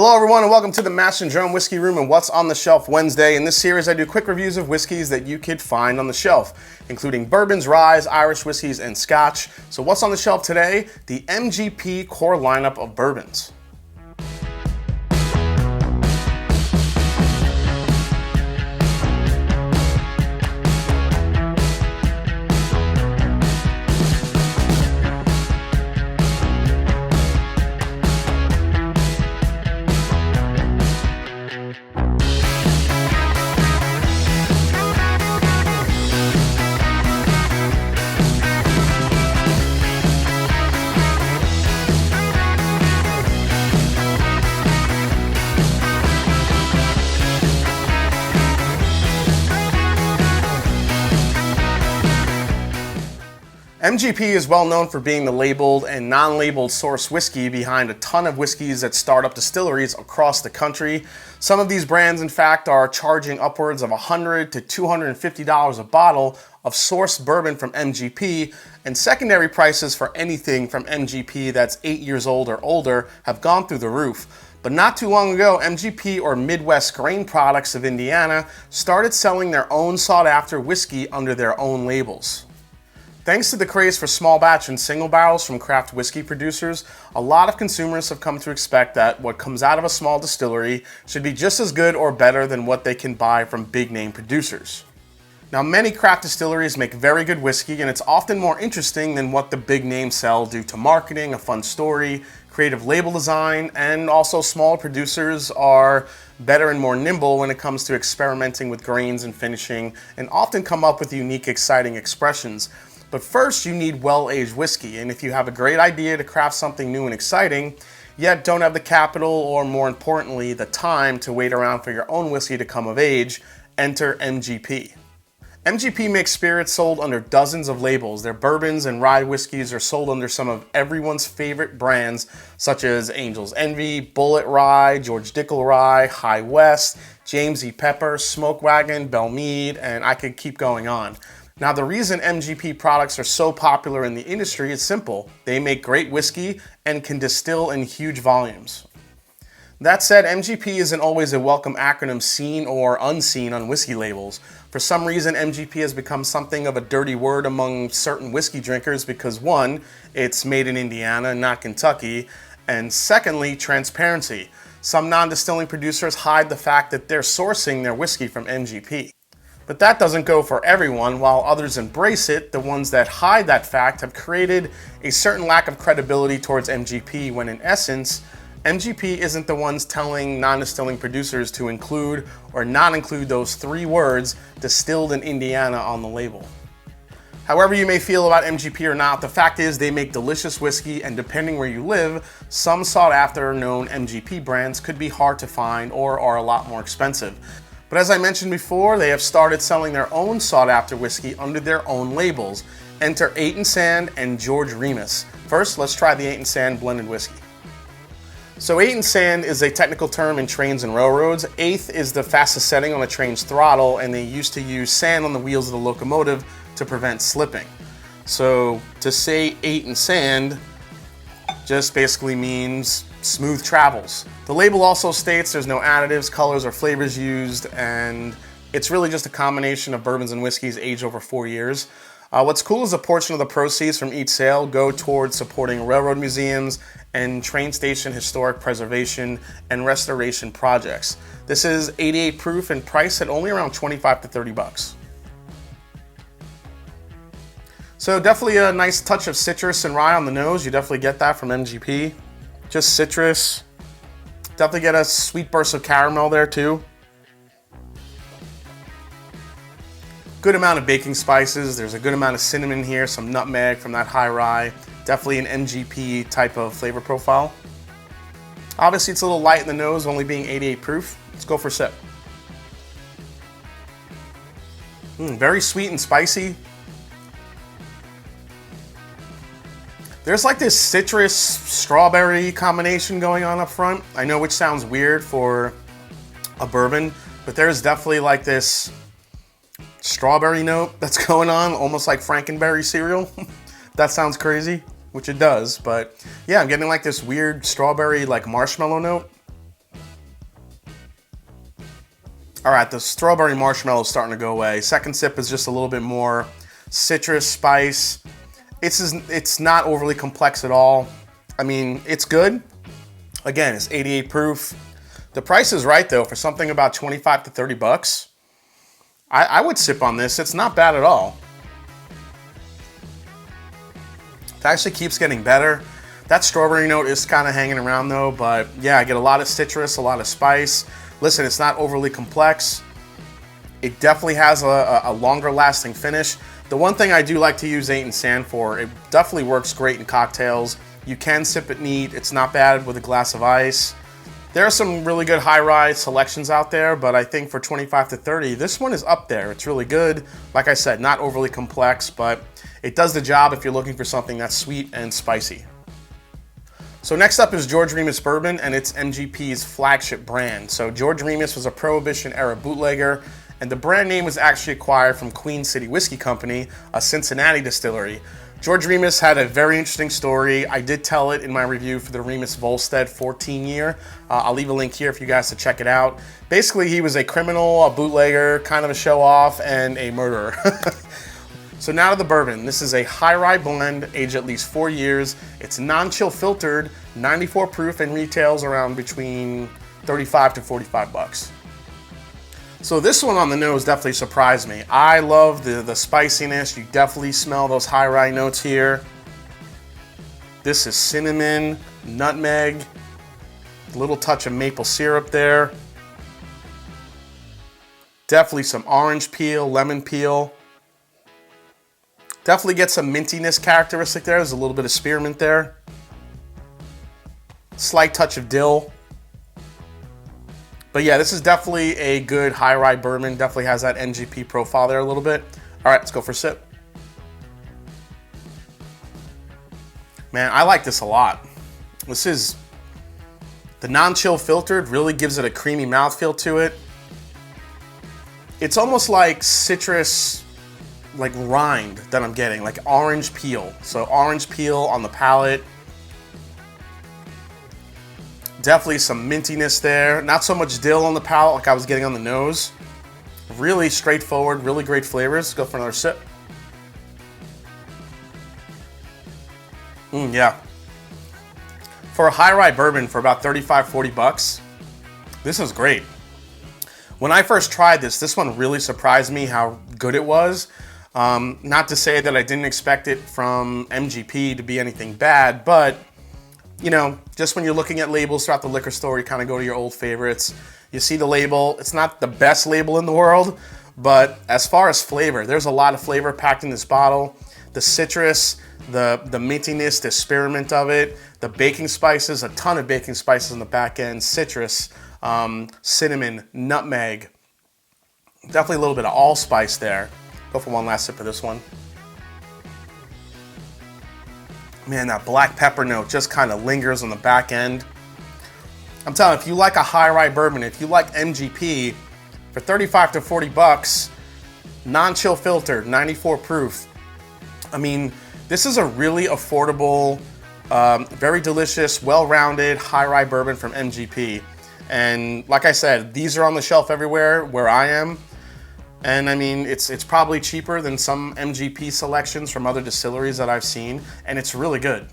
Hello everyone and welcome to the Mash and Drum Whiskey Room and What's on the Shelf Wednesday. In this series I do quick reviews of whiskeys that you could find on the shelf, including bourbons, ryes, Irish whiskeys, and scotch. So what's on the shelf today? The MGP core lineup of bourbons. MGP is well known for being the labeled and non-labeled source whiskey behind a ton of whiskeys at startup distilleries across the country. Some of these brands, in fact, are charging upwards of $100 to $250 a bottle of sourced bourbon from MGP, and secondary prices for anything from MGP that's 8 years old or older have gone through the roof. But not too long ago, MGP, or Midwest Grain Products of Indiana, started selling their own sought-after whiskey under their own labels. Thanks to the craze for small batch and single barrels from craft whiskey producers, a lot of consumers have come to expect that what comes out of a small distillery should be just as good or better than what they can buy from big name producers. Now, many craft distilleries make very good whiskey, and it's often more interesting than what the big names sell due to marketing, a fun story, creative label design, and also smaller producers are better and more nimble when it comes to experimenting with grains and finishing, and often come up with unique, exciting expressions. But first, you need well-aged whiskey, and if you have a great idea to craft something new and exciting, yet don't have the capital or, more importantly, the time to wait around for your own whiskey to come of age, enter MGP. MGP makes spirits sold under dozens of labels. Their bourbons and rye whiskeys are sold under some of everyone's favorite brands, such as Angel's Envy, Bullet Rye, George Dickel Rye, High West, James E. Pepper, Smoke Wagon, Belle Meade, and I could keep going on. Now, the reason MGP products are so popular in the industry is simple. They make great whiskey and can distill in huge volumes. That said, MGP isn't always a welcome acronym seen or unseen on whiskey labels. For some reason, MGP has become something of a dirty word among certain whiskey drinkers because, one, it's made in Indiana, not Kentucky, and secondly, transparency. Some non-distilling producers hide the fact that they're sourcing their whiskey from MGP. But that doesn't go for everyone. While others embrace it, the ones that hide that fact have created a certain lack of credibility towards MGP when in essence, MGP isn't the ones telling non-distilling producers to include or not include those three words, distilled in Indiana, on the label. However you may feel about MGP or not, the fact is they make delicious whiskey, and depending where you live, some sought-after known MGP brands could be hard to find or are a lot more expensive. But as I mentioned before, they have started selling their own sought-after whiskey under their own labels. Enter 8 & Sand and George Remus. First, let's try the 8 & Sand blended whiskey. So 8 & Sand is a technical term in trains and railroads. Eighth is the fastest setting on a train's throttle, and they used to use sand on the wheels of the locomotive to prevent slipping. So to say 8 & Sand just basically means smooth travels. The label also states there's no additives, colors, or flavors used, and it's really just a combination of bourbons and whiskeys aged over 4 years. What's cool is a portion of the proceeds from each sale go towards supporting railroad museums and train station historic preservation and restoration projects. This is 88 proof and priced at only around 25 to 30 bucks. So definitely a nice touch of citrus and rye on the nose. You definitely get that from MGP. Just citrus. Definitely get a sweet burst of caramel there too. Good amount of baking spices. There's a good amount of cinnamon here, some nutmeg from that high rye. Definitely an MGP type of flavor profile. Obviously it's a little light in the nose, only being 88 proof. Let's go for a sip. Very sweet and spicy. There's like this citrus strawberry combination going on up front. I know, which sounds weird for a bourbon, but there's definitely like this strawberry note that's going on, almost like Frankenberry cereal. That sounds crazy, which it does, but yeah, I'm getting like this weird strawberry like marshmallow note. All right, the strawberry marshmallow is starting to go away. Second sip is just a little bit more citrus, spice. It's not overly complex at all. I mean, it's good. Again, it's 88 proof. The price is right though, for something about 25 to 30 bucks. I would sip on this. It's not bad at all. It actually keeps getting better. That strawberry note is kind of hanging around though, but yeah, I get a lot of citrus, a lot of spice. Listen, it's not overly complex. It definitely has a longer lasting finish. The one thing I do like to use 8 and Sand for, it definitely works great in cocktails. You can sip it neat. It's not bad with a glass of ice. There are some really good high rye selections out there, but I think for 25 to 30, this one is up there. It's really good. Like I said, not overly complex, but it does the job if you're looking for something that's sweet and spicy. So next up is George Remus Bourbon, and it's MGP's flagship brand. So George Remus was a Prohibition era bootlegger, and the brand name was actually acquired from Queen City Whiskey Company, a Cincinnati distillery. George Remus had a very interesting story. I did tell it in my review for the Remus Volstead 14 year. I'll leave a link here for you guys to check it out. Basically, he was a criminal, a bootlegger, kind of a show off, and a murderer. So now to the bourbon. This is a high rye blend, aged at least 4 years. It's non-chill filtered, 94 proof, and retails around between 35 to 45 bucks. So this one on the nose definitely surprised me. I love the spiciness. You definitely smell those high rye notes here. This is cinnamon, nutmeg, a little touch of maple syrup there. Definitely some orange peel, lemon peel. Definitely get some mintiness characteristic there. There's a little bit of spearmint there. Slight touch of dill. But yeah, this is definitely a good high rye bourbon. Definitely has that MGP profile there a little bit. All right, let's go for a sip. Man, I like this a lot. This is the non-chill filtered, really gives it a creamy mouthfeel to it. It's almost like citrus, like rind that I'm getting, like orange peel. So orange peel on the palate. Definitely some mintiness there. Not so much dill on the palate like I was getting on the nose. Really straightforward, really great flavors. Let's go for another sip. Yeah. For a high rye bourbon for about 35, 40 bucks, this is great. When I first tried this one really surprised me how good it was. Not to say that I didn't expect it from MGP to be anything bad, but you know, just when you're looking at labels throughout the liquor store, you kind of go to your old favorites. You see the label. It's not the best label in the world, but as far as flavor, there's a lot of flavor packed in this bottle. The citrus, the mintiness, the spearmint of it, the baking spices, a ton of baking spices on the back end, citrus, cinnamon, nutmeg. Definitely a little bit of allspice there. Go for one last sip of this one. Man, that black pepper note just kind of lingers on the back end. I'm telling you, if you like a high rye bourbon, if you like MGP, for 35 to 40 bucks, non-chill filtered, 94 proof. I mean, this is a really affordable, very delicious, well-rounded high rye bourbon from MGP. And like I said, these are on the shelf everywhere where I am. And I mean, it's probably cheaper than some MGP selections from other distilleries that I've seen, and it's really good.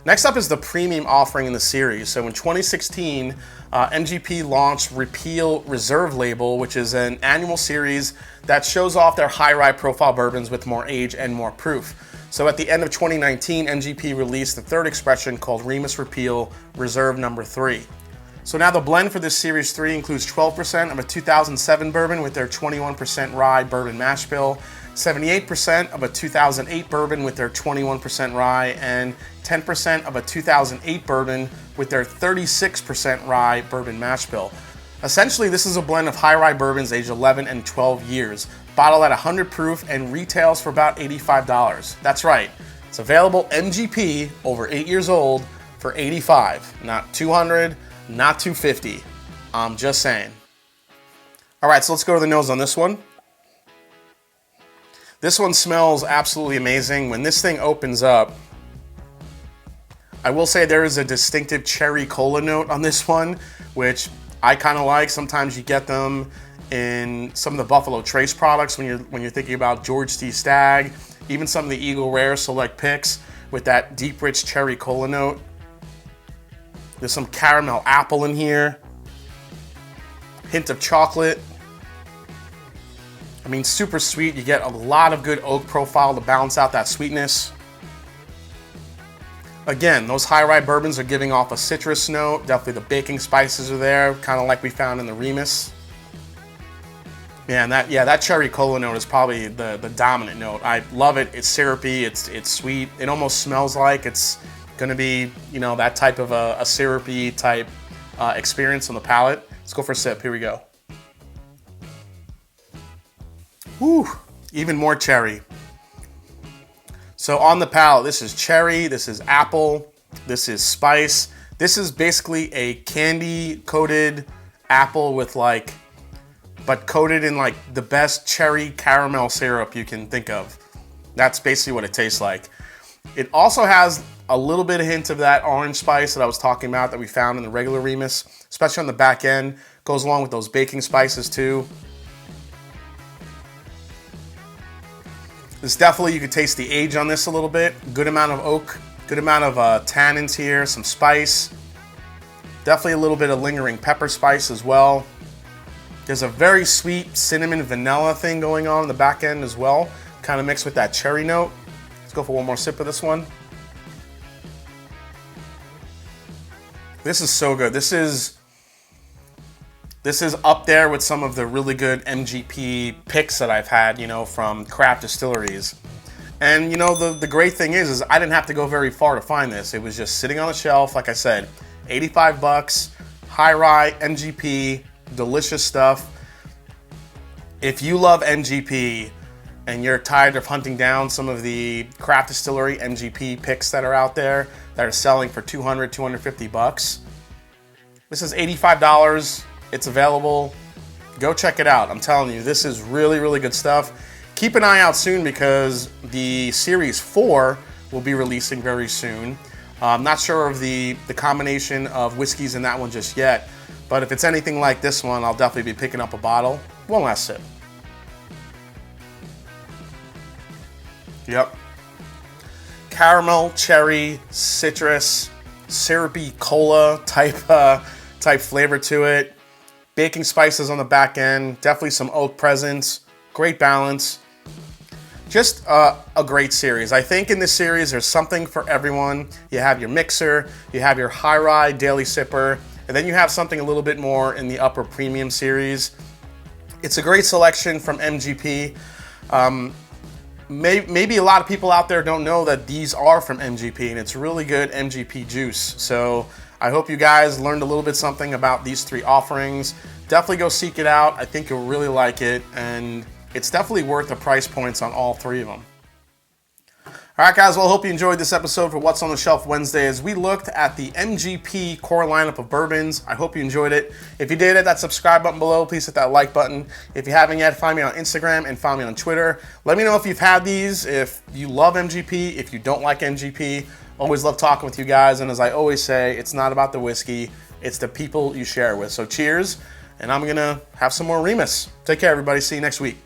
Next up is the premium offering in the series. So in 2016, MGP launched Repeal Reserve Label, which is an annual series that shows off their high rye profile bourbons with more age and more proof. So at the end of 2019, MGP released the third expression called Remus Repeal Reserve Number 3. So now the blend for this Series 3 includes 12% of a 2007 bourbon with their 21% rye bourbon mash bill, 78% of a 2008 bourbon with their 21% rye, and 10% of a 2008 bourbon with their 36% rye bourbon mash bill. Essentially, this is a blend of high rye bourbons aged 11 and 12 years, bottled at 100 proof and retails for about $85. That's right, it's available MGP over 8 years old for $85, not $200. Not $250. I'm just saying. All right, so let's go to the nose on this one. This one smells absolutely amazing. When this thing opens up, I will say there is a distinctive cherry cola note on this one, which I kind of like. Sometimes you get them in some of the Buffalo Trace products when you're thinking about George T. Stagg, even some of the Eagle Rare Select picks with that deep, rich cherry cola note. There's some caramel apple in here. Hint of chocolate. I mean, super sweet. You get a lot of good oak profile to balance out that sweetness. Again, those high rye bourbons are giving off a citrus note. Definitely the baking spices are there, kind of like we found in the Remus. Yeah, and that cherry cola note is probably the dominant note. I love it. It's syrupy. It's sweet. It almost smells like it's gonna be, you know, that type of a syrupy type experience on the palate. Let's go for a sip. Here we go. Whew, even more cherry. So on the palate, this is cherry, this is apple, this is spice. This is basically a candy coated apple with but coated in like the best cherry caramel syrup you can think of. That's basically what it tastes like. It also has a little bit of hint of that orange spice that I was talking about that we found in the regular Remus, especially on the back end. Goes along with those baking spices too. This definitely, you can taste the age on this a little bit. Good amount of oak, good amount of tannins here, some spice. Definitely a little bit of lingering pepper spice as well. There's a very sweet cinnamon vanilla thing going on in the back end as well, kind of mixed with that cherry note. Let's go for one more sip of this one. This is so good. This is up there with some of the really good MGP picks that I've had, you know, from craft distilleries. And you know, the great thing is I didn't have to go very far to find this. It was just sitting on the shelf, like I said, 85 bucks, high rye, MGP, delicious stuff. If you love MGP and you're tired of hunting down some of the craft distillery MGP picks that are out there that are selling for 200, 250 bucks, this is $85. It's available. Go check it out. I'm telling you, this is really, really good stuff. Keep an eye out soon because the Series 4 will be releasing very soon. I'm not sure of the combination of whiskeys in that one just yet, but if it's anything like this one, I'll definitely be picking up a bottle. One last sip. Yep. Caramel, cherry, citrus, syrupy cola type flavor to it. Baking spices on the back end, definitely some oak presence, great balance. Just a great series. I think in this series there's something for everyone. You have your mixer, you have your high rye daily sipper, and then you have something a little bit more in the upper premium series. It's a great selection from MGP. Maybe a lot of people out there don't know that these are from MGP, and it's really good MGP juice. So I hope you guys learned a little bit something about these three offerings. Definitely go seek it out. I think you'll really like it, and it's definitely worth the price points on all three of them. All right, guys, well, I hope you enjoyed this episode for What's on the Shelf Wednesday as we looked at the MGP core lineup of bourbons. I hope you enjoyed it. If you did, hit that subscribe button below. Please hit that like button. If you haven't yet, find me on Instagram and find me on Twitter. Let me know if you've had these, if you love MGP, if you don't like MGP. Always love talking with you guys, and as I always say, it's not about the whiskey, it's the people you share with. So cheers, and I'm gonna have some more Remus. Take care, everybody. See you next week.